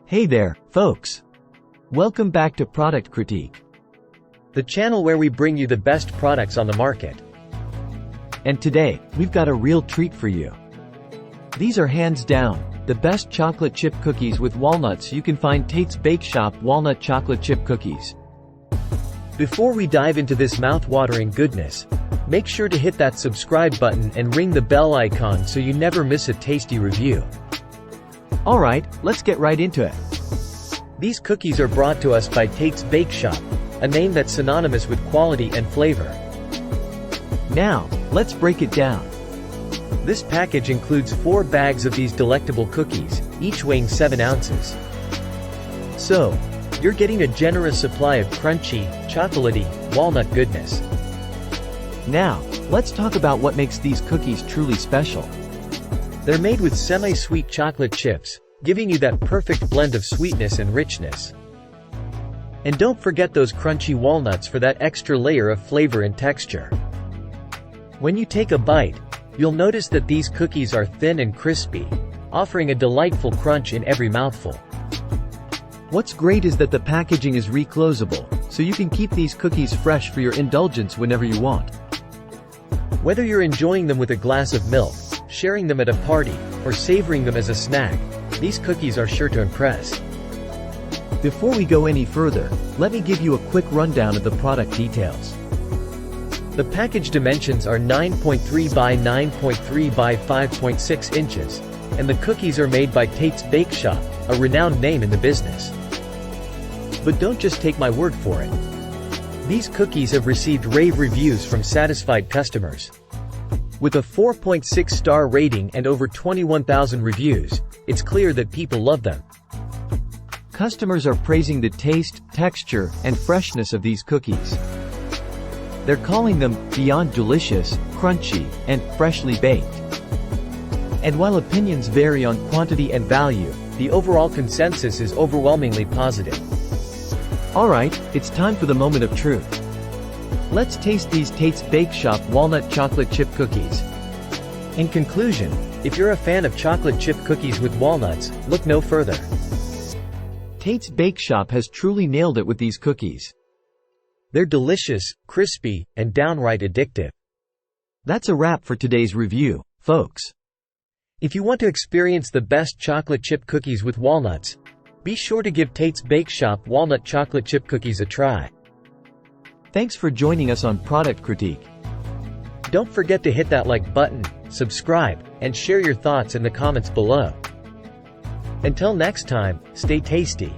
Hey there, folks! Welcome back to Product Critique, the channel where we bring you the best products on the market. and today, we've got a real treat for you. These are hands down, the best chocolate chip cookies with walnuts you can find. Tate's Bake Shop Walnut Chocolate Chip Cookies. Before we dive into this mouth-watering goodness, make sure to hit that subscribe button and ring the bell icon so you never miss a tasty review. Alright, let's get right into it. These cookies are brought to us by Tate's Bake Shop, a name that's synonymous with quality and flavor. Now, let's break it down. This package includes 4 bags of these delectable cookies, each weighing 7 ounces. So, you're getting a generous supply of crunchy, chocolatey, walnut goodness. Now, let's talk about what makes these cookies truly special. They're made with semi-sweet chocolate chips, giving you that perfect blend of sweetness and richness. And don't forget those crunchy walnuts for that extra layer of flavor and texture. When you take a bite, you'll notice that these cookies are thin and crispy, offering a delightful crunch in every mouthful. What's great is that the packaging is reclosable, so you can keep these cookies fresh for your indulgence whenever you want. Whether you're enjoying them with a glass of milk, sharing them at a party, or savoring them as a snack, these cookies are sure to impress. Before we go any further, let me give you a quick rundown of the product details. The package dimensions are 9.3 by 9.3 by 5.6 inches, and the cookies are made by Tate's Bake Shop, a renowned name in the business. But don't just take my word for it. These cookies have received rave reviews from satisfied customers. With a 4.6-star rating and over 21,000 reviews, it's clear that people love them. Customers are praising the taste, texture, and freshness of these cookies. They're calling them beyond delicious, crunchy, and freshly baked. And while opinions vary on quantity and value, The overall consensus is overwhelmingly positive. alright, it's time for the moment of truth. Let's taste these Tate's Bake Shop Walnut Chocolate Chip Cookies. In conclusion, if you're a fan of chocolate chip cookies with walnuts, look no further. Tate's Bake Shop has truly nailed it with these cookies. They're delicious, crispy, and downright addictive. That's a wrap for today's review, folks. If you want to experience the best chocolate chip cookies with walnuts, be sure to give Tate's Bake Shop Walnut Chocolate Chip Cookies a try. Thanks for joining us on Product Critique. Don't forget to hit that like button, subscribe, and share your thoughts in the comments below. Until next time, stay tasty.